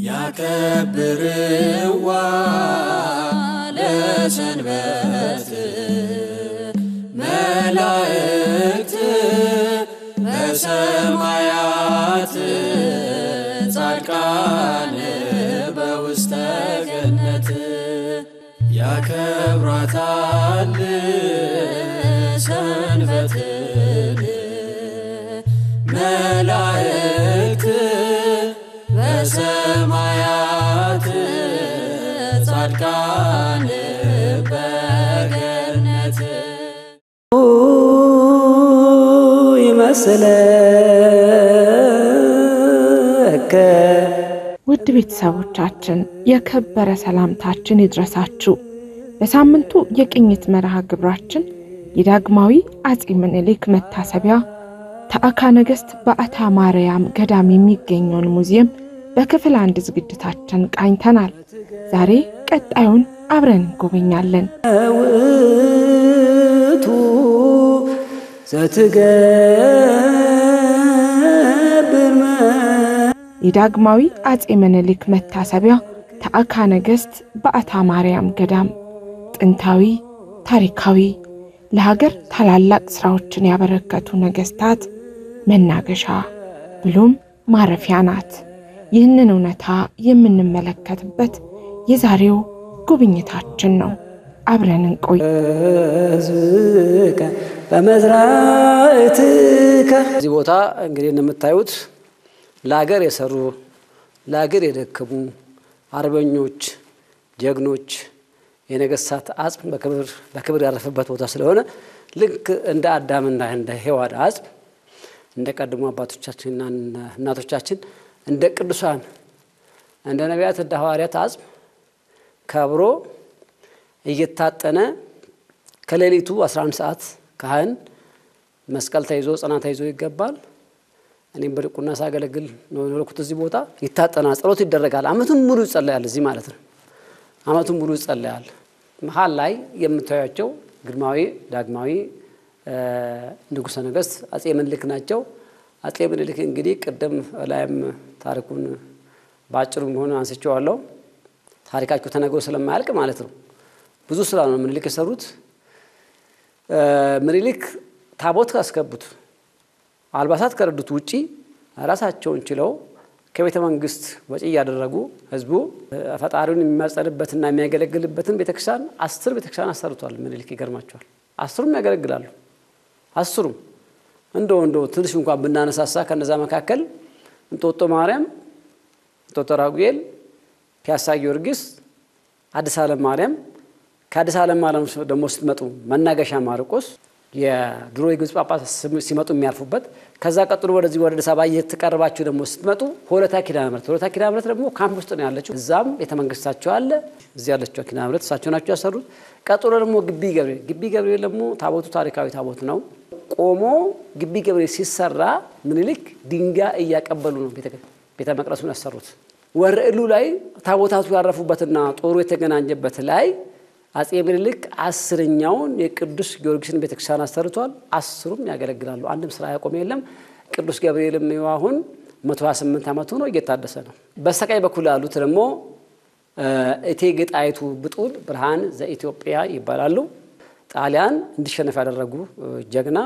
ያከብርዋ ለሰንበት መላእክት በሰማያት ጻድቃን በውስተ ገነት ያከብራታል ሰንበትን መላእክት በሰማያት ጻድቃን በገነት ይመስለከ ውድ ቤተሰቦቻችን የከበረ ሰላምታችን ይድረሳችሁ። በሳምንቱ የቅኝት መርሃ ግብራችን የዳግማዊ አፄ ምኒልክ መታሰቢያ ተአካ ነገስት በአታ ማርያም ገዳም የሚገኘውን ሙዚየም በክፍል 1 ዝግጅታችን ቃኝተናል። ዛሬ ቀጣዩን አብረን እንጎበኛለን። ውቱ ዘትገብር የዳግማዊ አፄ ምኒልክ መታሰቢያ ተአካ ነገስት በአታ ማርያም ገዳም ጥንታዊ ታሪካዊ ለሀገር ታላላቅ ስራዎችን ያበረከቱ ነገስታት መናገሻ ብሎም ማረፊያ ናት። ይህንን እውነታ የምንመለከትበት የዛሬው ጉብኝታችን ነው። አብረን እንቆይ። በመዝራዕትከ እዚህ ቦታ እንግዲህ እንደምታዩት ለሀገር የሰሩ ለሀገር የደከሙ አርበኞች ጀግኖች የነገስታት አጽም በክብር ያረፈበት ቦታ ስለሆነ ልክ እንደ አዳምና እንደ ሔዋን አጽም እንደ ቀድሞ አባቶቻችንና እናቶቻችን እንደ ቅዱሳን እንደ ነቢያት እንደ ሐዋርያት አጽም ከብሮ እየታጠነ ከሌሊቱ 11 ሰዓት ካህን መስቀል ተይዞ ጽና ተይዞ ይገባል። እኔም በድቁና ሳገለግል ነው የኖርኩት። እዚህ ቦታ ይታጠናል፣ ጸሎት ይደረጋል። አመቱን ሙሉ ይጸለያል እዚህ ማለት ነው። አመቱን ሙሉ ይጸለያል። መሃል ላይ የምታዩቸው ግርማዊ ዳግማዊ ንጉሠ ነገሥት አፄ ምኒልክ ናቸው። አፄ ምኒልክ እንግዲህ ቀደም ላይም ታሪኩን ባጭሩ ሆነ አንስቼዋለሁ። ታሪካቸው ተነግሮ ስለማያልቅ ማለት ነው። ብዙ ስራ ነው ምኒልክ የሰሩት። ምኒልክ ታቦት ካስገቡት አልባሳት ከረዱት ውጪ ራሳቸውን ችለው ከቤተ መንግስት ወጪ ያደረጉ ህዝቡ ፈጣሪውን የሚማጸንበትና የሚያገለግልበትን ቤተክርስቲያን 10 ቤተክርስቲያን አሰርቷል ምኒልክ። ይገርማቸዋል። 10ም ያገለግላሉ። 10ም እንደው ትንሽ እንኳን ብናነሳሳ ከነዛ መካከል እንጦጦ ማርያም፣ እንጦጦ ራጉኤል፣ ፒያሳ ጊዮርጊስ፣ አዲስ ዓለም ማርያም፣ ከአዲስ ዓለም ማርያም ደግሞ ስትመጡ መናገሻ ማርቆስ የድሮ የግብጽ ጳጳስ ሲመጡ የሚያርፉበት፣ ከዛ ቀጥሎ ወደዚህ ወደ አዲስ አበባ እየተቀረባችሁ ደግሞ ስትመጡ ሆለታ ኪዳነ ምሕረት ደግሞ ካምፕ ውስጥ ነው ያለችው። እዛም ቤተ መንግስታቸው አለ። እዚህ ያለችው ኪዳነ ምሕረት እሳቸው ናቸው ያሰሩት። ቀጥሎ ደግሞ ግቢ ገብርኤል ደግሞ ታቦቱ ታሪካዊ ታቦት ነው። ቆሞ ግቢ ገብርኤል ሲሰራ ምኒልክ ድንጋይ እያቀበሉ ነው ቤተ መቅደሱን ያሰሩት። ወረኢሉ ላይ ታቦታቱ ያረፉበትና ጦሩ የተገናኘበት ላይ አፄ ምኒልክ 10ኛውን የቅዱስ ጊዮርጊስን ቤተክርስቲያን አሰርቷል። 10ም ያገለግላሉ። አንድም ስራ ያቆመ የለም። ቅዱስ ገብርኤልም አሁን 128 ዓመቱ ነው፣ እየታደሰ ነው። በስተቀኝ በኩል ያሉት ደግሞ እቴጌ ጣይቱ ብጡል ብርሃን ዘኢትዮጵያ ይባላሉ። ጣሊያን እንዲሸነፍ ያደረጉ ጀግና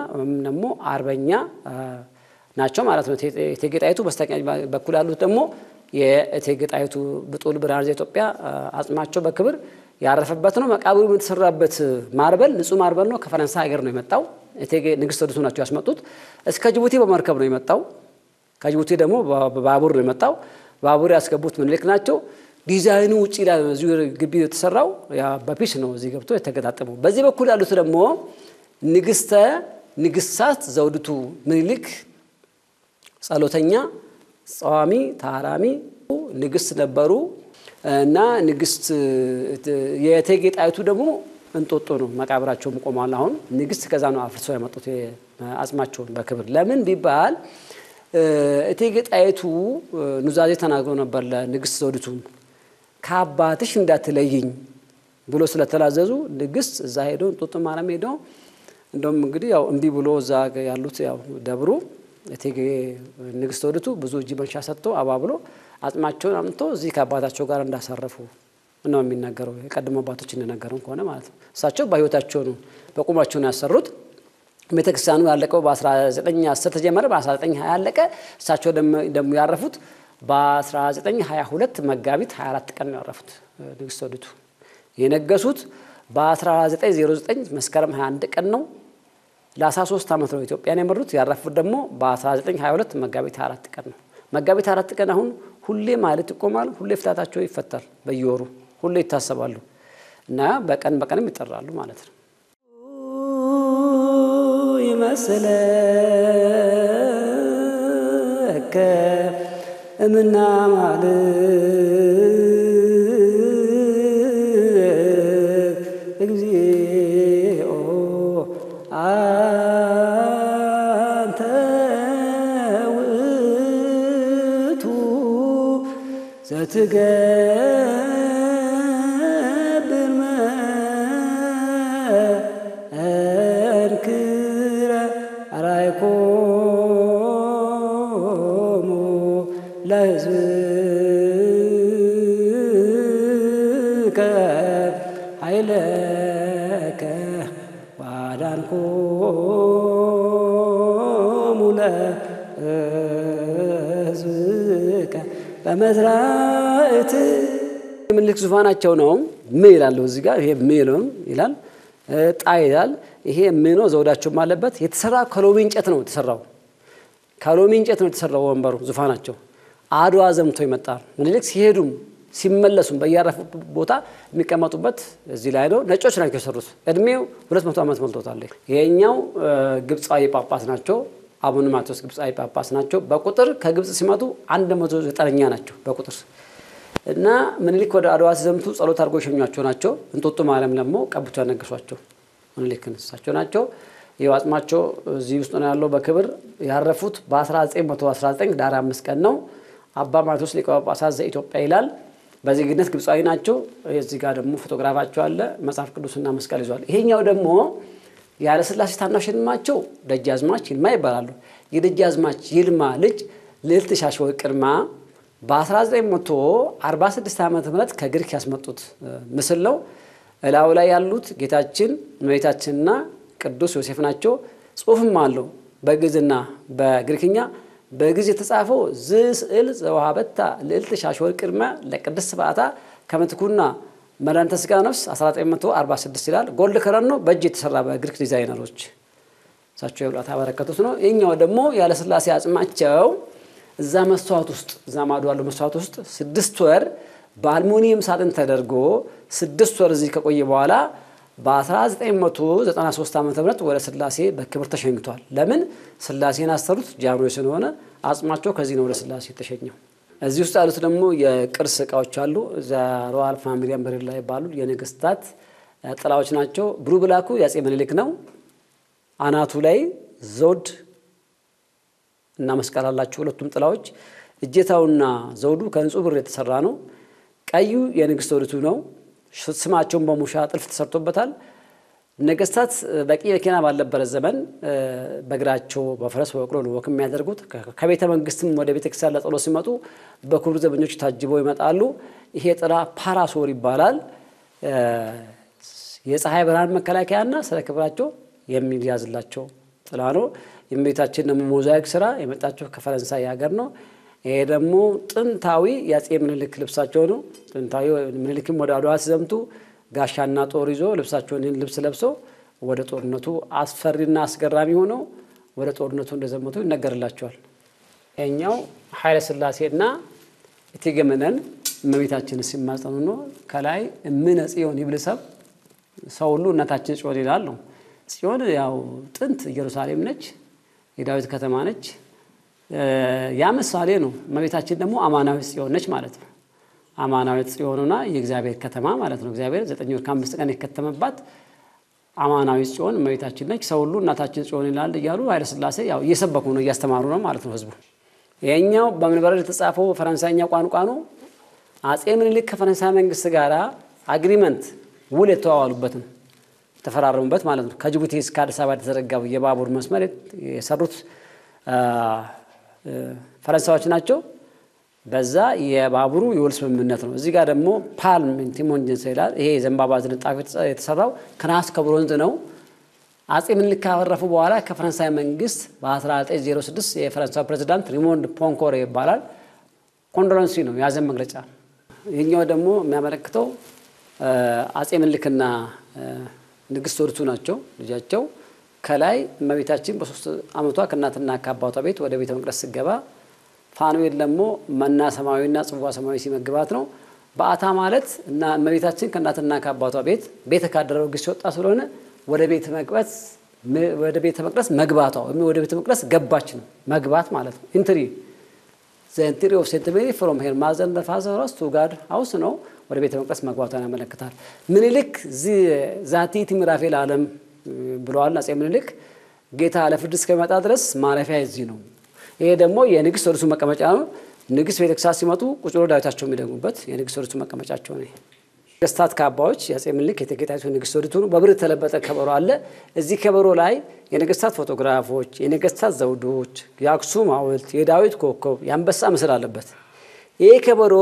ደግሞ አርበኛ ናቸው ማለት ነው። እቴጌ ጣይቱ በስተቀኝ በኩል ያሉት ደግሞ የእቴጌ ጣይቱ ብጡል ብርሃን ዘኢትዮጵያ አጽማቸው በክብር ያረፈበት ነው። መቃብሩ የተሰራበት ማርበል ንጹህ ማርበል ነው። ከፈረንሳይ ሀገር ነው የመጣው። እቴጌ ንግስት ወዲቱ ናቸው ያስመጡት። እስከ ጅቡቲ በመርከብ ነው የመጣው። ከጅቡቲ ደግሞ በባቡር ነው የመጣው። ባቡር ያስገቡት ምኒልክ ናቸው። ዲዛይኑ ውጪ ላይ እዚሁ ግቢ የተሰራው ያ በፒስ ነው እዚህ ገብቶ የተገጣጠመው። በዚህ በኩል ያሉት ደግሞ ንግስታት ዘውዲቱ ምኒልክ ጸሎተኛ፣ ጸዋሚ፣ ታራሚ ንግስት ነበሩ እና ንግስት የእቴጌ ጣይቱ ደግሞ እንጦጦ ነው መቃብራቸው ቆሟል። አሁን ንግስት ከዛ ነው አፍርሰው ያመጡት አጽማቸውን በክብር። ለምን ቢባል እቴጌ ጣይቱ ኑዛዜ ተናግሮ ነበር ለንግስት ዘውዲቱ ከአባትሽ እንዳትለይኝ ብሎ ስለተላዘዙ ንግስት እዛ ሄደው እንጦጦ ማርያም ሄደው እንደውም እንግዲህ ያው እንቢ ብሎ እዛ ያሉት ያው ደብሩ እቴጌ ንግስት ዘውዲቱ ብዙ እጅ መንሻ ሰጥተው አባብሎ አጽማቸውን አምጥቶ እዚህ ከአባታቸው ጋር እንዳሳረፉ ነው የሚናገረው። የቀደሙ አባቶች እንደነገሩን ከሆነ ማለት ነው። እሳቸው በህይወታቸው ነው በቁማቸው ነው ያሰሩት። ቤተክርስቲያኑ ያለቀው በ1910 ተጀመረ፣ በ1920 ያለቀ። እሳቸው ደግሞ ያረፉት በ1922 መጋቢት 24 ቀን ነው ያረፉት። ንግስት ዘውዲቱ የነገሱት በ1909 መስከረም 21 ቀን ነው። ለ13 ዓመት ነው ኢትዮጵያን የመሩት። ያረፉት ደግሞ በ1922 መጋቢት 24 ቀን ነው። መጋቢት 4 ቀን አሁን ሁሌ ማለት ይቆማል፣ ሁሌ ፍታታቸው ይፈታል። በየወሩ ሁሌ ይታሰባሉ እና በቀንም ይጠራሉ ማለት ነው። ይመስለከ እምና ማለት እግዚኦ አንተ ውእቱ ዘትገብር መንክረ አርአይኮሙ ለሕዝብከ ኃይለከ ወአዳንኮሙ ለሕዝብከ በመዝራዕት ምልክ ዙፋናቸው ነው። ም ይላል እዚህ ጋር ይሄ ም ነው ይላል። ጣ ይላል። ይሄ ም ነው። ዘውዳቸውም አለበት። የተሰራ ከሎሚ እንጨት ነው የተሰራው። ከሎሚ እንጨት ነው የተሰራው ወንበሩ ዙፋናቸው። አድዋ ዘምቶ ይመጣል። ምኒልክ ሲሄዱም ሲመለሱም በያረፉት ቦታ የሚቀመጡበት እዚህ ላይ ነው። ነጮች ናቸው የሰሩት። እድሜው 200 ዓመት ሞልቶታል። ይሄኛው ግብጻዊ ጳጳስ ናቸው። አቡነ ማቴዎስ ግብጻዊ ጳጳስ ናቸው። በቁጥር ከግብጽ ሲመጡ 190ኛ ናቸው በቁጥር እና ምኒልክ ወደ አድዋ ሲዘምቱ ጸሎት አድርጎ የሸኟቸው ናቸው። እንጦጦ ማርያም ደግሞ ቀብቶ ያነገሷቸው ምኒልክን እሳቸው ናቸው። የዋጽማቸው እዚህ ውስጥ ነው ያለው። በክብር ያረፉት በ1919 ዳር 5 ቀን ነው። አባ ማቴዎስ ሊቀ ጳጳሳት ዘኢትዮጵያ ይላል። በዜግነት ግብጻዊ ናቸው። እዚህ ጋር ደግሞ ፎቶግራፋቸው አለ። መጽሐፍ ቅዱስና መስቀል ይዟል። ይሄኛው ደግሞ ያለ ስላሴ ታናሽ ልማቸው ደጃዝማች ይልማ ይባላሉ። የደጃዝማች ይልማ ልጅ ልዕልት ሻሽወርቅ ይልማ በ1946 ዓመተ ምህረት ከግሪክ ያስመጡት ምስል ነው። እላው ላይ ያሉት ጌታችን እመቤታችንና ቅዱስ ዮሴፍ ናቸው። ጽሑፍም አለው በግዕዝና በግሪክኛ። በግዕዝ የተጻፈው ዝስዕል ዘወሃበታ ልዕልት ሻሽወርቅ ይልማ ለቅድስት በዓታ ከመትኩና መድኃኒተ ሥጋ ነፍስ 1946 ይላል። ጎልድ ከረን ነው። በእጅ የተሰራ በግሪክ ዲዛይነሮች እሳቸው የብላት አበረከቱት ነው። ይሄኛው ደግሞ ያለ ስላሴ አጽማቸው እዛ መስዋዕት ውስጥ እዛ ማዶ ያለው መስዋዕት ውስጥ 6 ወር በአልሙኒየም ሳጥን ተደርጎ 6 ወር እዚህ ከቆየ በኋላ በ1993 ዓመተ ምህረት ወደ ስላሴ በክብር ተሸኝቷል። ለምን ስላሴን አሰሩት ጃንሆይ ስለሆነ አጽማቸው ከዚህ ነው ወደ ስላሴ ተሸኘው። እዚህ ውስጥ ያሉት ደግሞ የቅርስ ዕቃዎች አሉ። እዛ ሮያል ፋሚሊ አምብሬላ ይባሉ የነገስታት ጥላዎች ናቸው። ብሉ ብላኩ ያጼ ምኒልክ ነው። አናቱ ላይ ዘውድ እና መስቀል አላቸው ሁለቱም ጥላዎች። እጀታውና ዘውዱ ከንጹህ ብር የተሰራ ነው። ቀዩ የንግስት ዘውዲቱ ነው። ስማቸውን በሙሻ ጥልፍ ተሰርቶበታል። ነገስታት በቂ መኪና ባልነበረ ዘመን በእግራቸው በፈረስ በበቅሎ ነው ወክ የሚያደርጉት። ከቤተ መንግስትም ወደ ቤተ ክርስቲያን ለጸሎት ሲመጡ በክቡር ዘበኞች ታጅበው ይመጣሉ። ይሄ ጥላ ፓራሶር ይባላል። የፀሐይ ብርሃን መከላከያና ስለ ክብራቸው የሚያዝላቸው ጥላ ነው። የእመቤታችን ደግሞ ሞዛይክ ስራ የመጣቸው ከፈረንሳይ ሀገር ነው። ይሄ ደግሞ ጥንታዊ የአጼ ምኒልክ ልብሳቸው ነው። ጥንታዊ ምኒልክም ወደ አድዋ ሲዘምቱ ጋሻና ጦር ይዞ ልብሳቸውን ልብስ ለብሰው ወደ ጦርነቱ አስፈሪና አስገራሚ ሆነው ወደ ጦርነቱ እንደዘመቱ ይነገርላቸዋል። እኛው ኃይለ ሥላሴና እቴጌ መነን እመቤታችን ሲማጸኑ ነው። ከላይ እምነ ጽዮን ይብልሰብ ሰው ሁሉ እናታችን ጽዮን ይላል ነው። ጽዮን ያው ጥንት ኢየሩሳሌም ነች፣ የዳዊት ከተማ ነች። ያ ምሳሌ ነው። እመቤታችን ደግሞ አማናዊት ጽዮን ነች ማለት ነው። አማናዊት ጽዮንና የእግዚአብሔር ከተማ ማለት ነው። እግዚአብሔር 9 ወር ከ5 ቀን የከተመባት አማናዊት ጽዮን እመቤታችን ነች። ሰው ሁሉ እናታችን ጽዮን ይላል እያሉ ኃይለ ሥላሴ ያው እየሰበኩ ነው፣ እያስተማሩ ነው ማለት ነው ህዝቡ። ይሄኛው በመንበረድ የተጻፈው ፈረንሳይኛ ቋንቋ ነው። አጼ ምኒልክ ከፈረንሳይ መንግስት ጋራ አግሪመንት ውል የተዋዋሉበት ነው፣ ተፈራረሙበት ማለት ነው። ከጅቡቲ እስከ አዲስ አበባ የተዘረጋው የባቡር መስመር የሰሩት ፈረንሳዮች ናቸው። በዛ የባቡሩ የውል ስምምነት ነው። እዚህ ጋር ደግሞ ፓልም ቲሞንጀንስ ይላል። ይሄ ዘንባባ ዝንጣፊ የተሰራው ከነሐስ ከብሮንዝ ነው። አጼ ምኒልክ ካረፉ በኋላ ከፈረንሳይ መንግስት በ1906 የፈረንሳይ ፕሬዝዳንት ሪሞንድ ፖንኮሬ ይባላል ኮንዶለንሲ ነው ያዘን መግለጫ። ይሄኛው ደግሞ የሚያመለክተው አጼ ምኒልክና ንግስት ዘውዲቱ ናቸው ልጃቸው። ከላይ እመቤታችን በ3 ዓመቷ ከእናትና ከአባቷ ቤት ወደ ቤተ መቅደስ ስትገባ ፋኑኤል ደግሞ መና ሰማያዊና ጽዋ ሰማያዊ ሲመግባት ነው። በዓታ ማለት እና እመቤታችን ከእናትና ከአባቷ ቤት ካደረው ግስ ወጣ ስለሆነ ወደ ቤተ መቅደስ መግባቷ ወይም ወደ ቤተ መቅደስ ገባች ነው መግባት ማለት ነው። ኢንትሪ ዘንትሪ ኦፍ ሴንት ሜሪ ፍሮም ሄር ማዘር ኤንድ ፋዘር ቱ ጋድ ሃውስ ነው ወደ ቤተ መቅደስ መግባቷን ያመለክታል። ምኒልክ ዛቲት ምዕራፌ ለዓለም ብለዋል አጼ ምኒልክ። ጌታ ለፍርድ እስከሚመጣ ድረስ ማረፊያ እዚህ ነው። ይሄ ደግሞ የንግስት ዘውዲቱ መቀመጫ ነው። ንግስት ቤተክርስቲያን ሲመጡ ቁጭ ብለው ዳዊታቸው የሚደግሙበት የንግስት ዘውዲቱ መቀመጫቸው ነው። ነገስታት ካባዎች የአጼ ምኒልክ የቴጌጣይቱ ንግስት ዘውዲቱ ነው። በብር የተለበጠ ከበሮ አለ። እዚህ ከበሮ ላይ የነገስታት ፎቶግራፎች፣ የነገስታት ዘውዶች፣ የአክሱም ሐውልት፣ የዳዊት ኮከብ፣ የአንበሳ ምስል አለበት። ይሄ ከበሮ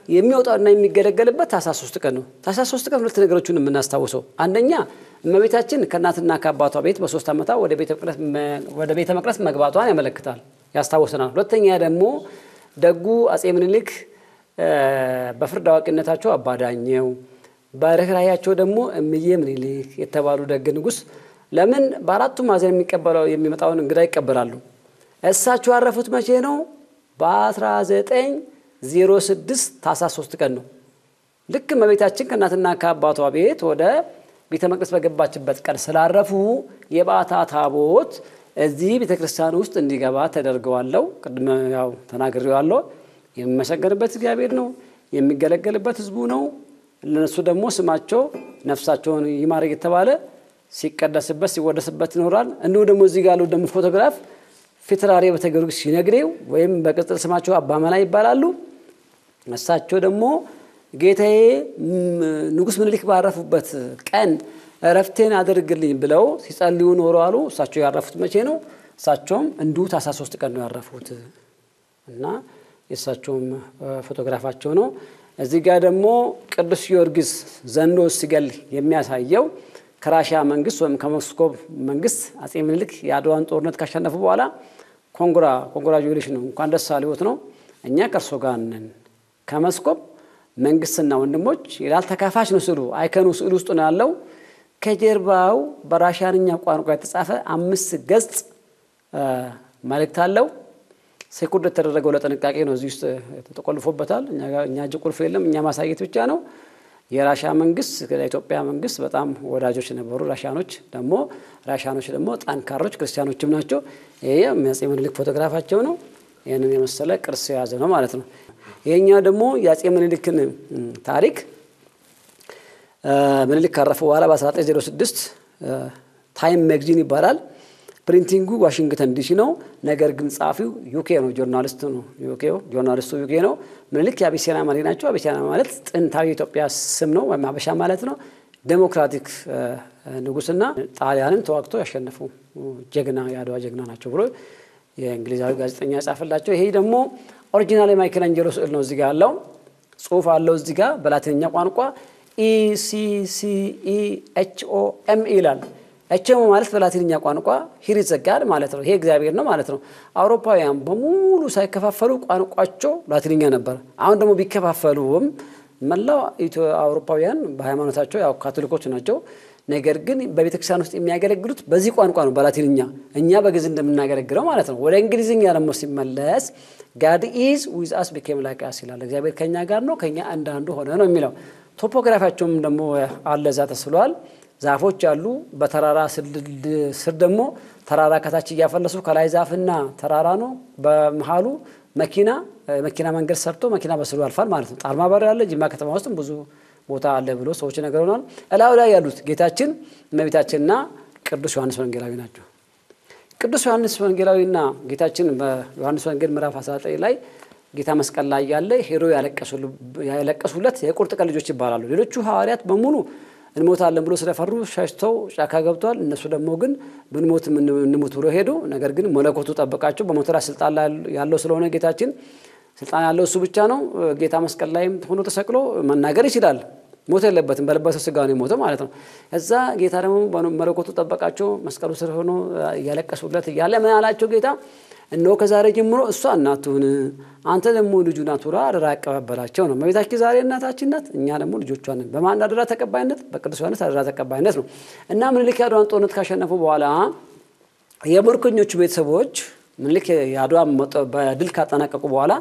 የሚወጣውና የሚገለገልበት ታኅሳስ 3 ቀን ነው። ታኅሳስ 3 ቀን ሁለት ነገሮችን የምናስታውሰው፣ አንደኛ እመቤታችን ከእናትና ከአባቷ ቤት በ3 ዓመቷ ወደ ቤተ መቅደስ መግባቷን ያመለክታል ያስታውሰናል። ሁለተኛ ደግሞ ደጉ አጼ ምኒልክ በፍርድ አዋቂነታቸው አባዳኘው በርህራሄያቸው ደግሞ እምዬ ምኒልክ የተባሉ ደግ ንጉስ ለምን በአራቱ ማዕዘን የሚመጣውን እንግዳ ይቀበላሉ? እሳቸው ያረፉት መቼ ነው? በ1906 ታኅሳስ 3 ቀን ነው። ልክ እመቤታችን ከእናትና ከአባቷ ቤት ወደ ቤተ መቅደስ በገባችበት ቀን ስላረፉ የበዓታ ታቦት እዚህ ቤተ ክርስቲያን ውስጥ እንዲገባ ተደርገዋለው። ቅድም ያው ተናግሬዋለሁ። የሚመሰገንበት እግዚአብሔር ነው፣ የሚገለገልበት ህዝቡ ነው። ለነሱ ደግሞ ስማቸው ነፍሳቸውን ይማር እየተባለ ሲቀደስበት ሲወደስበት ይኖራል። እንዲሁ ደግሞ እዚህ ጋር ያለው ደግሞ ፎቶግራፍ ፊትራሪ በተገርግስ ሲነግሬው ወይም በቅጽል ስማቸው አባመላ ይባላሉ። እሳቸው ደግሞ ጌታዬ ንጉስ ምኒልክ ባረፉበት ቀን እረፍቴን አድርግልኝ ብለው ሲጸልዩ ኖሩ አሉ። እሳቸው ያረፉት መቼ ነው? እሳቸውም እንዲሁ ታኅሳስ 3 ቀን ነው ያረፉት እና የእሳቸውም ፎቶግራፋቸው ነው። እዚህ ጋር ደግሞ ቅዱስ ጊዮርጊስ ዘንዶ ሲገል የሚያሳየው ከራሽያ መንግስት ወይም ከሞስኮቭ መንግስት አጼ ምኒልክ የአድዋን ጦርነት ካሸነፉ በኋላ ኮንግራጁሌሽን ነው እንኳን ደስ አለዎት ነው። እኛ ከእርሶ ጋር ነን ከሞስኮቭ መንግስትና ወንድሞች ይላል። ተካፋች ነው ስዕሉ፣ አይከኑ ስዕል ውስጥ ነው ያለው። ከጀርባው በራሽያንኛ ቋንቋ የተጻፈ 5 ገጽ መልእክት አለው። ሴኩርድ ተደረገው ለጥንቃቄ ነው። እዚህ ውስጥ ተቆልፎበታል። እኛ እጅ ቁልፍ የለም፣ እኛ ማሳየት ብቻ ነው። የራሽያ መንግስት ከኢትዮጵያ መንግስት በጣም ወዳጆች ነበሩ። ራሽያኖች ደግሞ ጠንካሮች ክርስቲያኖችም ናቸው። ይሄ የአጼ ምኒልክ ፎቶግራፋቸው ነው። ይሄንን የመሰለ ቅርስ የያዘ ነው ማለት ነው። ይሄኛው ደግሞ የአጼ ምኒልክን ታሪክ ምኒልክ ካረፉ በኋላ በ1906 ታይም ማጋዚን ይባላል። ፕሪንቲንጉ ዋሽንግተን ዲሲ ነው። ነገር ግን ጻፊው ዩኬ ነው፣ ጆርናሊስቱ ዩኬ ነው። ምኒልክ የአቢሲኒያ መሪ ናቸው። አቢሲኒያ ማለት ጥንታዊ ኢትዮጵያ ስም ነው ወይም ሀበሻ ማለት ነው። ዴሞክራቲክ ንጉስና ጣሊያንን ተዋግቶ ያሸነፉ ጀግና የአድዋ ጀግና ናቸው ብሎ የእንግሊዛዊ ጋዜጠኛ ጻፈላቸው። ይሄ ደግሞ ኦሪጂናል ማይክል አንጀሎ ስዕል ነው። እዚህ ጋር ያለው ጽሁፍ አለው። እዚህ ጋር በላቲንኛ ቋንቋ ECCEHOM ይላል። እቸሞ ማለት በላቲንኛ ቋንቋ ሂር ኢዝ ዘ ጋድ ማለት ነው። ይሄ እግዚአብሔር ነው ማለት ነው። አውሮፓውያን በሙሉ ሳይከፋፈሉ ቋንቋቸው ላቲንኛ ነበር። አሁን ደግሞ ቢከፋፈሉም መላው አውሮፓውያን በሃይማኖታቸው ያው ካቶሊኮች ናቸው። ነገር ግን በቤተክርስቲያን ውስጥ የሚያገለግሉት በዚህ ቋንቋ ነው፣ በላቲንኛ። እኛ በግዕዝ እንደምናገለግለው ማለት ነው። ወደ እንግሊዝኛ ደግሞ ሲመለስ God is with us became like us ይላል። እግዚአብሔር ከኛ ጋር ነው፣ ከኛ አንዳንዱ ሆነ ነው የሚለው። ቶፖግራፊያቸውም ደግሞ አለ እዛ ተስሏል። ዛፎች አሉ። በተራራ ስር ደግሞ ተራራ ከታች እያፈለሱ ከላይ ዛፍና ተራራ ነው። በመሃሉ መኪና መንገድ ሰርቶ መኪና በስሩ ያልፋል ማለት ነው። ጣርማ በር ያለ ጅማ ከተማ ውስጥም ብዙ ቦታ አለ ብሎ ሰዎች ነገሩናል። እላው ላይ ያሉት ጌታችን እመቤታችንና ቅዱስ ዮሐንስ ወንጌላዊ ናቸው። ቅዱስ ዮሐንስ ወንጌላዊና ጌታችን በዮሐንስ ወንጌል ምዕራፍ 19 ላይ ጌታ መስቀል ላይ ያለ ሄሮ ያለቀሱለት የቁርጥ ቀን ልጆች ይባላሉ። ሌሎቹ ሐዋርያት በሙሉ እንሞታለን ብሎ ስለፈሩ ሸሽተው ጫካ ገብተዋል። እነሱ ደግሞ ግን ብንሞት እንሞት ብሎ ሄዱ። ነገር ግን መለኮቱ ጠበቃቸው። በሞት ላይ ስልጣን ያለው ስለሆነ ጌታችን ስልጣን ያለው እሱ ብቻ ነው። ጌታ መስቀል ላይም ሆኖ ተሰቅሎ መናገር ይችላል። ሞት የለበትም፣ በለበሰ ሥጋ ነው የሞተው ማለት ነው። እዛ ጌታ ደግሞ መለኮቱ ጠበቃቸው። መስቀሉ ስር ሆኖ እያለቀሱለት እያለ ምን አላቸው ጌታ? እነሆ ከዛሬ ጀምሮ እሷ እናቱን አንተ ደግሞ ልጁ ናት ብሎ አደራ ያቀባበላቸው ነው። እመቤታችን ዛሬ እናታችን ናት፣ እኛ ደግሞ ልጆቿ ነን። በማን አደራ ተቀባይነት? በቅዱስ ዮሐንስ አደራ ተቀባይነት ነው። እና ምኒልክ የአድዋን ጦርነት ካሸነፉ በኋላ የምርኮኞቹ ቤተሰቦች ምኒልክ የአድዋ በድል ካጠናቀቁ በኋላ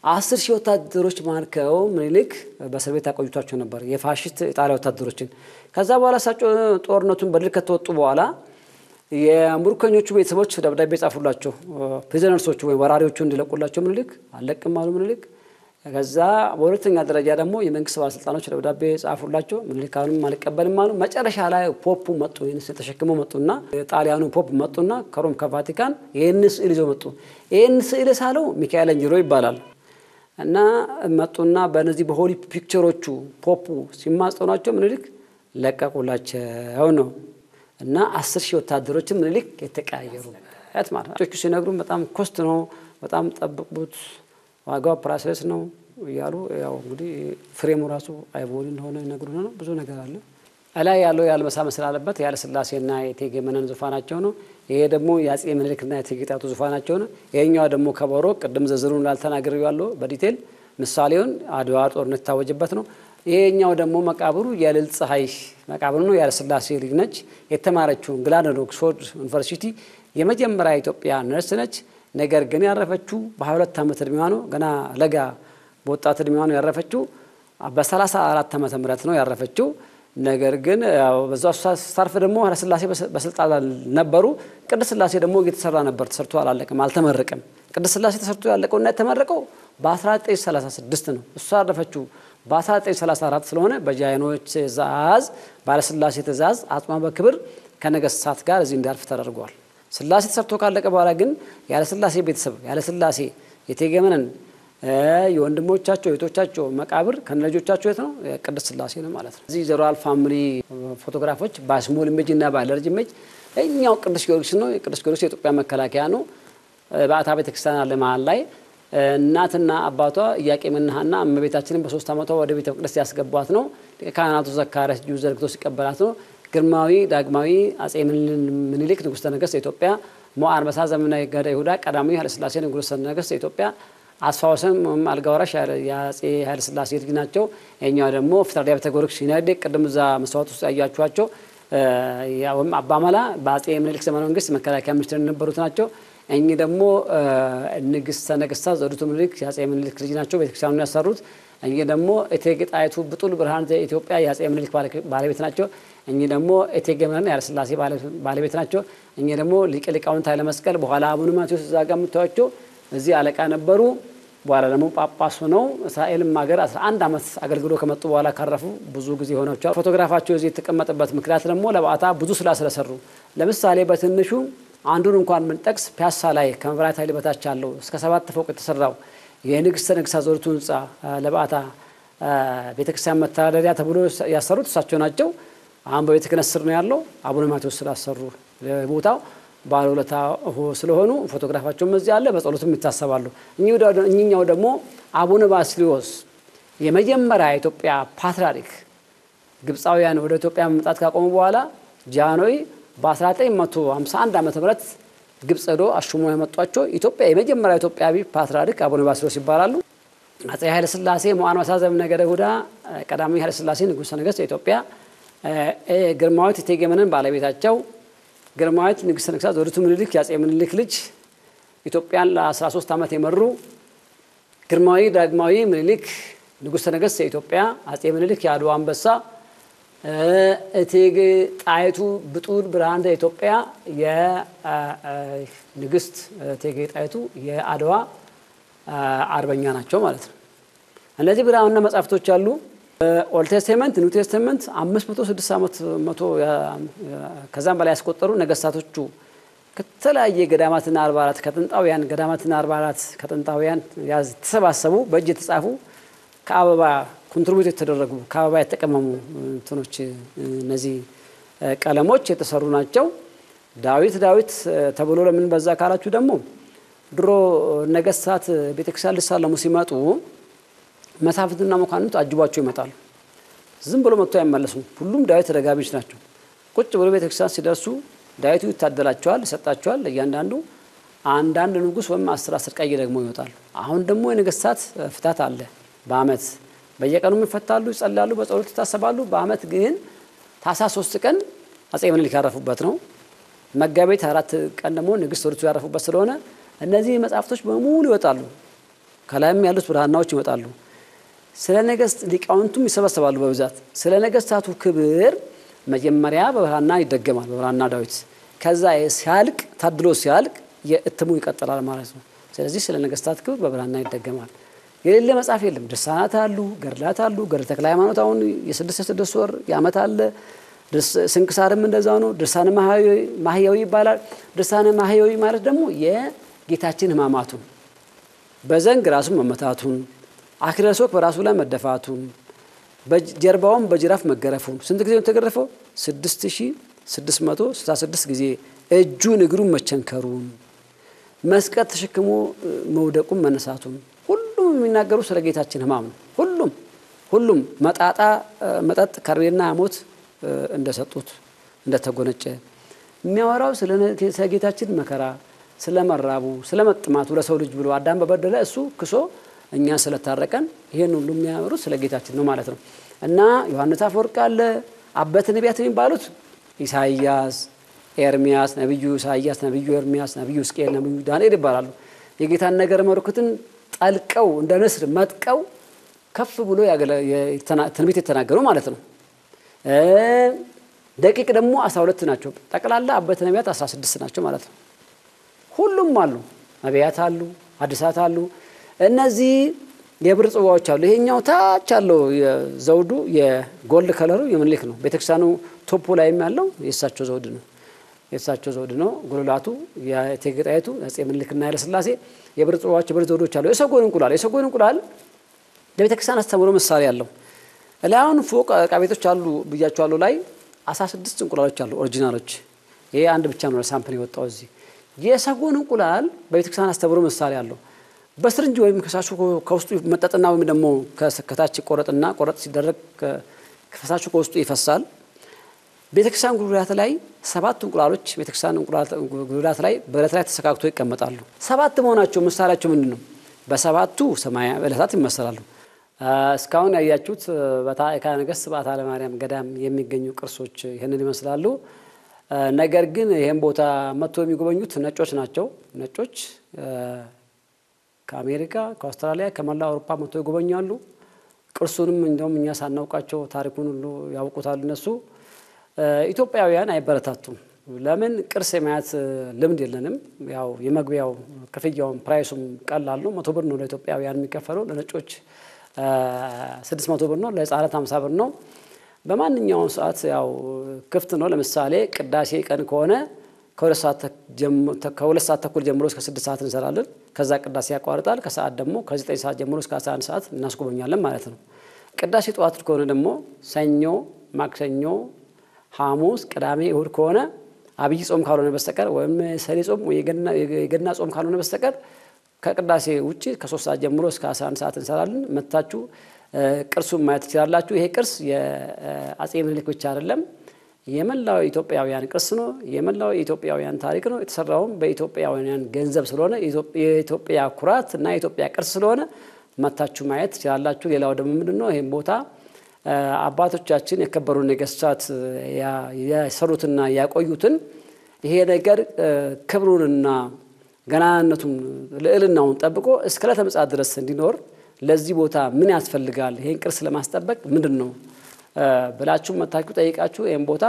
10,000 ወታደሮች ማርከው ምኒልክ በእስር ቤት አቆይቷቸው ነበር፣ የፋሽስት ኢጣሊያ ወታደሮችን። ከዛ በኋላ እሳቸው ጦርነቱን በድል ከተወጡ በኋላ የምርኮኞቹ ቤተሰቦች ደብዳቤ ጻፉላቸው፣ ፕሪዝነርሶቹ ወይ ወራሪዎቹ እንዲለቁላቸው። ምኒልክ አለቅም አሉ ምኒልክ። ከዛ በሁለተኛ ደረጃ ደግሞ የመንግስት ባለስልጣኖች ደብዳቤ ጻፉላቸው። ምኒልክ አሁንም አልቀበልም አሉ። መጨረሻ ላይ ፖፑ መጡ፣ ይህን ተሸክመው መጡና ጣሊያኑ ፖፕ መጡና ከሮም ከቫቲካን ይህን ስዕል ይዘው መጡ። ይህን ስዕል ሳለው ሚካኤል አንጀሎ ይባላል። እና መጡና በእነዚህ በሆሊ ፒክቸሮቹ ፖፑ ሲማጸኗቸው ምኒልክ ለቀቁላቸው ነው። እና 10,000 ወታደሮችን ምኒልክ የተቀያየሩበት ማለት ነው። ሲነግሩም በጣም ኮስት ነው፣ በጣም ጠብቁት፣ ዋጋው ፕራይስለስ ነው እያሉ ያው እንግዲህ ፍሬሙ ራሱ አይቦል እንደሆነ ይነግሩና ነው። ብዙ ነገር አለ። እላይ ያለው ያልመሳ መስላለበት ያለ ሥላሴና የእቴጌ መነን ዙፋናቸው ነው። ይሄ ደግሞ የአጼ ምኒልክና የእቴጌ ጣይቱ ዙፋናቸው ነው። ይሄኛው ደግሞ ከበሮ ቅድም ዝርዝሩን ላልተናገረው ያለው በዲቴል ምሳሌውን አድዋ ጦርነት ታወጀበት ነው። ይሄኛው ደግሞ መቃብሩ የልዕልት ፀሐይ መቃብሩ ነው። ያለ ሥላሴ ልጅ ነች። የተማረችው ግላንድ ኦክስፎርድ ዩኒቨርሲቲ የመጀመሪያ ኢትዮጵያ ነርስ ነች። ነገር ግን ያረፈችው በ22 ዓመት እድሜዋ ነው። ገና ለጋ በወጣት እድሜዋ ነው ያረፈችው። በ34 ዓመተ ምህረት ነው ያረፈችው። ነገር ግን በዛው ሳርፍ ደግሞ ኃይለ ሥላሴ በስልጣን ነበሩ። ቅድስት ሥላሴ ደግሞ እየተሰራ ነበር፣ ተሰርቶ አላለቀም፣ አልተመረቀም። ቅድስት ሥላሴ ተሰርቶ ያለቀውና የተመረቀው በ1936 ነው። እሷ ያረፈችው በ1934 ስለሆነ በጃይኖች ትእዛዝ ባለ ሥላሴ ትእዛዝ አጽሟ በክብር ከነገስታት ጋር እዚህ እንዲያርፍ ተደርጓል። ሥላሴ ተሰርቶ ካለቀ በኋላ ግን ያለ ሥላሴ ቤተሰብ ያለ ሥላሴ የእቴጌ መነን የወንድሞቻቸው የቶቻቸው መቃብር ከነልጆቻቸው የት ነው? ቅድስት ሥላሴ ነው ማለት ነው። እዚህ ዘሮያል ፋሚሊ ፎቶግራፎች በስሞል ኢሜጅ እና በላርጅ ኢሜጅ እኛው ቅዱስ ጊዮርጊስ ነው። የቅዱስ ጊዮርጊስ የኢትዮጵያ መከላከያ ነው። በአታ ቤተክርስቲያን አለ መሃል ላይ እናትና አባቷ ኢያቄምና ሐና እመቤታችንን በ3 ዓመቷ ወደ ቤተ መቅደስ ያስገቧት ነው። ካህናቱ ዘካርያስ እጁን ዘርግቶ ሲቀበላት ነው። ግርማዊ ዳግማዊ አጼ ምኒልክ ንጉሠ ነገሥት ኢትዮጵያ ሞዓር መሳ ዘመነ ገዳ ይሁዳ ቀዳማዊ ኃይለ ሥላሴ ንጉሠ ነገሥት ኢትዮጵያ አስፋወሰን አልጋወራሽ የአጼ ኃይለ ሥላሴ ልጅ ናቸው። እኛው ደግሞ ፍትሐ ቤተ ጊዮርጊስ ሲነድ ቅድም እዛ መስዋዕት ውስጥ ያያችኋቸው ያውም አባመላ በአጼ ምኒልክ ዘመነ መንግስት መከላከያ ሚኒስትር የነበሩት ናቸው። እኚህ ደግሞ ንግሥተ ነገሥታት ዘውዲቱ ምኒልክ የአጼ ምኒልክ ልጅ ናቸው፣ ቤተክርስቲያኑን ያሰሩት። እኚህ ደግሞ እቴጌ ጣይቱ ብጡል ብርሃን ዘኢትዮጵያ የአጼ ምኒልክ ባለቤት ናቸው። እኚህ ደግሞ እቴጌ መነን የኃይለ ሥላሴ ባለቤት ናቸው። እኚህ ደግሞ ሊቀ ሊቃውንት ኃይለ መስቀል በኋላ አቡነ ማቴዎስ እዛ ጋር የምታዩቸው እዚህ አለቃ ነበሩ። በኋላ ደግሞ ጳጳስ ሆነው እስራኤልም ሀገር 11 ዓመት አገልግሎ ከመጡ በኋላ ካረፉ ብዙ ጊዜ ሆናቸዋል። ፎቶግራፋቸው እዚህ የተቀመጠበት ምክንያት ደግሞ ለበዓታ ብዙ ስለሰሩ ለምሳሌ በትንሹ አንዱን እንኳን ምንጠቅስ ፒያሳ ላይ ከመብራት ኃይል በታች ያለው እስከ 7 ፎቅ የተሰራው የንግሥተ ነገሥታት ዘውዲቱ ህንጻ ለበዓታ ቤተክርስቲያን መተዳደሪያ ተብሎ ያሰሩት እሳቸው ናቸው። አሁን በቤተ ክህነት ስር ነው ያለው። አቡነ ማቴዎስ ስላሰሩ ቦታው ባለውለታ ስለሆኑ ፎቶግራፋቸውም እዚህ አለ፣ በጸሎትም ይታሰባሉ። እኚኛው ደግሞ አቡነ ባስልዮስ የመጀመሪያ ኢትዮጵያ ፓትርያርክ ግብፃውያን ወደ ኢትዮጵያ መምጣት ካቆሙ በኋላ ጃንሆይ በ1951 ዓመተ ምህረት ግብጽ ሄዶ አሹሞ ያመጧቸው ኢትዮጵያ የመጀመሪያ ኢትዮጵያዊ ፓትርያርክ አቡነ ባስልዮስ ይባላሉ። አጼ ኃይለ ሥላሴ ሞዓር መሳ ዘመነ ገዳ ይሁዳ ቀዳማዊ ኃይለ ሥላሴ ንጉሠ ነገሥት ኢትዮጵያ ግርማዊት እቴጌ መነን ባለቤታቸው ግርማዊት ንግሥተ ነገሥታት ዘውዲቱ ምኒልክ የአጼ ምኒልክ ልጅ ኢትዮጵያን ለ13 ዓመት የመሩ ግርማዊ ዳግማዊ ምኒልክ ንጉሠ ነገሥት ኢትዮጵያ አጼ ምኒልክ የአድዋ አንበሳ እቴጌ ጣይቱ ብጡል ብርሃን ዘኢትዮጵያ የንግሥት እቴጌ ጣይቱ የአድዋ አርበኛ ናቸው ማለት ነው። እነዚህ ብራና መጻሕፍቶች አሉ። ኦልድ ቴስተመንት ኒው ቴስተመንት 506 ዓመት መቶ ከዛም በላይ ያስቆጠሩ ነገስታቶቹ ከተለያየ ገዳማትና አድባራት ከጥንታውያን ገዳማትና አድባራት ከጥንታውያን ተሰባሰቡ በእጅ የተጻፉ ከአበባ ኮንትሪቢዩት የተደረጉ ከአበባ የተቀመሙ እንትኖች እነዚህ ቀለሞች የተሰሩ ናቸው። ዳዊት ተብሎ ለምን በዛ ካላችሁ ደግሞ ድሮ ነገስታት ቤተክርስቲያን ሊሳለሙ ሲመጡ መሳፍንትና መኳንንት አጅቧቸው ይመጣሉ። ዝም ብሎ መጥቶ አይመለሱም። ሁሉም ዳዊት ደጋሚዎች ናቸው። ቁጭ ብሎ ቤተክርስቲያን ሲደርሱ ዳዊቱ ይታደላቸዋል፣ ይሰጣቸዋል። ለእያንዳንዱ አንዳንድ ንጉስ ወይም 10 ቀይ ደግሞ ይወጣሉ። አሁን ደግሞ የነገስታት ፍታት አለ። በአመት በየቀኑ ይፈታሉ፣ ይጸልያሉ፣ በጸሎት ይታሰባሉ። በአመት ግን ታኅሳስ 3 ቀን አጼ ምኒልክ ያረፉበት ነው። መጋቢት 4 ቀን ደግሞ ንግስት ዘውዲቱ ያረፉበት ስለሆነ እነዚህ መጻፍቶች በሙሉ ይወጣሉ። ከላይም ያሉት ብራናዎች ይወጣሉ። ስለ ነገስት ሊቃውንቱም ይሰበሰባሉ በብዛት። ስለ ነገስታቱ ክብር መጀመሪያ በብራና ይደገማል፣ በብራና ዳዊት። ከዛ ሲያልቅ ታድሎ ሲያልቅ የእትሙ ይቀጥላል ማለት ነው። ስለዚህ ስለ ነገስታት ክብር በብራና ይደገማል። የሌለ መጽሐፍ የለም። ድርሳናት አሉ፣ ገድላት አሉ። ገድለ ተክለ ሃይማኖት አሁን የ6 ወር ያመት አለ። ስንክሳርም እንደዛው ነው። ድርሳነ ማህያዊ ይባላል። ድርሳነ ማህያዊ ማለት ደግሞ የጌታችን ሕማማቱን በዘንግ ራሱን መመታቱን፣ አክሊለ ሦክ በራሱ ላይ መደፋቱን፣ በጀርባውም በጅራፍ መገረፉን፣ ስንት ጊዜ ተገረፈው? 6666 ጊዜ። እጁን እግሩን መቸንከሩን፣ መስቀል ተሸክሞ መውደቁን መነሳቱን ሁሉም የሚናገሩ ስለ ጌታችን ሕማም ነው። ሁሉም መጣጣ መጠጥ ከርቤና ሐሞት እንደሰጡት እንደተጎነጨ የሚያወራው ስለ ጌታችን መከራ፣ ስለ መራቡ፣ ስለ መጥማቱ ለሰው ልጅ ብሎ አዳም በበደለ እሱ ክሶ እኛ ስለታረቀን ይሄን ሁሉ የሚያወሩት ስለ ጌታችን ነው ማለት ነው። እና ዮሐንስ አፈወርቅ አለ። አበይት ነቢያት የሚባሉት ኢሳይያስ፣ ኤርሚያስ፣ ነብዩ ኢሳይያስ፣ ነብዩ ኤርሚያስ፣ ነብዩ ሕዝቅኤል፣ ነብዩ ዳንኤል ይባላሉ። የጌታን ነገር መለኮትን ጠልቀው እንደ ንስር መጥቀው ከፍ ብሎ ትንቢት የተናገሩ ማለት ነው። ደቂቅ ደግሞ 12 ናቸው። ጠቅላላ አበይት ነቢያት 16 ናቸው ማለት ነው። ሁሉም አሉ፣ ነቢያት አሉ፣ ሐዲሳት አሉ። እነዚህ የብር ጽዋዎች አሉ። ይሄኛው ታች ያለው ዘውዱ የጎልድ ከለሩ የምኒልክ ነው። ቤተክርስቲያኑ ቶፖ ላይም ያለው የእሳቸው ዘውድ ነው። ጉልላቱ የእቴጌ ጣይቱ አጼ ምኒልክና ኃይለ ሥላሴ የብር ጽዋዎች፣ የብር ዘውዶች አሉ። የሰጎን እንቁላል ለቤተክርስቲያን አስተምሮ ምሳሌ ያለው እላውን ፎቅ ዕቃ ቤቶች አሉ ብያቸዋለሁ። ላይ 16 እንቁላሎች አሉ ኦሪጂናሎች። ይሄ አንድ ብቻ ነው ሳምፕል የወጣው እዚህ። የሰጎን እንቁላል በቤተክርስቲያን አስተምሮ ምሳሌ ያለው በስርንጅ ወይም ከሳሹ ከውስጡ መጠጥና ወይም ደግሞ ከታች ቆረጥ ሲደረግ ከፈሳሹ ከውስጡ ይፈሳል። ቤተክርስቲያን ጉልላት ላይ 7 እንቁላሎች ቤተክርስቲያን ጉልላት ላይ በዕለት ላይ ተሰካክቶ ይቀመጣሉ። 7 መሆናቸው ምሳሌያቸው ምንድነው? በሰባቱ ሰማያ ዕለታት ይመሰላሉ። እስካሁን ያያችሁት በታዕካ ነገሥት በዓታ ለማርያም ገዳም የሚገኙ ቅርሶች ይሄንን ይመስላሉ። ነገር ግን ይሄን ቦታ መጥቶ የሚጎበኙት ነጮች ናቸው። ነጮች ከአሜሪካ፣ ከአውስትራሊያ፣ ከመላ አውሮፓ መጥቶ ይጎበኛሉ። ቅርሱንም እንደውም እኛ ሳናውቃቸው ታሪኩን ሁሉ ያውቁታል እነሱ። ኢትዮጵያውያን አይበረታቱም። ለምን? ቅርስ የማየት ልምድ የለንም። ያው የመግቢያው ክፍያውም ፕራይሱም ቀላል ነው። 100 ብር ነው ለኢትዮጵያውያን የሚከፈለው። ለነጮች 600 ብር ነው። ለሕፃናት 50 ብር ነው። በማንኛውም ሰዓት ያው ክፍት ነው። ለምሳሌ ቅዳሴ ቀን ከሆነ ከ2 ሰዓት ተኩል ጀምሮ እስከ 6 ሰዓት እንሰራለን። ከዛ ቅዳሴ ያቋርጣል። ከሰዓት ደግሞ ከ9 ሰዓት ጀምሮ እስከ 11 ሰዓት እናስጎበኛለን ማለት ነው። ቅዳሴ ጠዋት ከሆነ ደግሞ ሰኞ፣ ማክሰኞ፣ ሐሙስ፣ ቅዳሜ፣ እሁድ ከሆነ አብይ ጾም ካልሆነ በስተቀር ወይም ሰኔ ጾም ወይ የገና ጾም ካልሆነ በስተቀር ከቅዳሴ ውጪ ከ3 ሰዓት ጀምሮ እስከ 11 ሰዓት እንሰራለን። መታችሁ ቅርሱን ማየት ትችላላችሁ። ይሄ ቅርስ የአጼ ምኒልክ ብቻ አይደለም፣ የመላው ኢትዮጵያውያን ቅርስ ነው። የመላው ኢትዮጵያውያን ታሪክ ነው። የተሰራውም በኢትዮጵያውያን ገንዘብ ስለሆነ የኢትዮጵያ ኩራት እና የኢትዮጵያ ቅርስ ስለሆነ መታችሁ ማየት ትችላላችሁ። ሌላው ደግሞ ምንድነው ይሄን ቦታ አባቶቻችን የከበሩ ነገስታት ያሰሩትና ያቆዩትን ይሄ ነገር ክብሩንና ገናነቱን ልዕልናውን ጠብቆ እስከ ዕለተ ምጽአት ድረስ እንዲኖር ለዚህ ቦታ ምን ያስፈልጋል? ይሄን ቅርስ ለማስጠበቅ ምንድነው ብላችሁ መታችሁ ጠይቃችሁ ይሄን ቦታ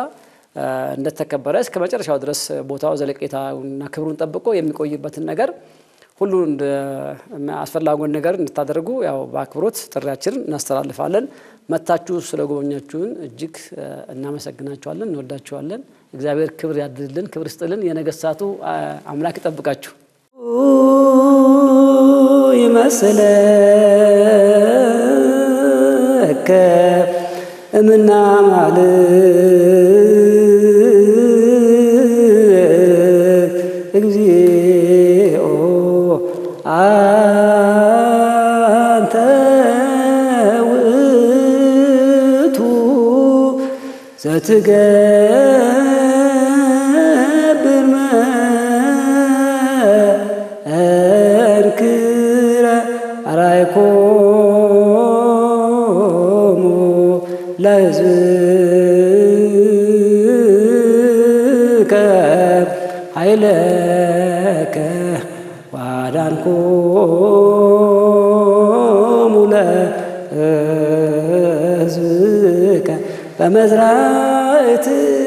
እንደተከበረ እስከ መጨረሻው ድረስ ቦታው ዘለቄታውና ክብሩን ጠብቆ የሚቆይበትን ነገር ሁሉ እንደ አስፈላጊውን ነገር እንድታደርጉ ያው በአክብሮት ጥሪያችንን እናስተላልፋለን። መታችሁ ስለጎበኛችሁን እጅግ እናመሰግናችኋለን፣ እንወዳችኋለን። እግዚአብሔር ክብር ያድልልን፣ ክብር ይስጥልን። የነገስታቱ አምላክ ይጠብቃችሁ። ይመስለከ እምና ማለት እግዚኦ ዘትገብር መንክረ አርአይኮሙ ለሕዝብከ ኃይለከ ወአዳንኮሙ ለሕዝብከ በመዝራዕትከ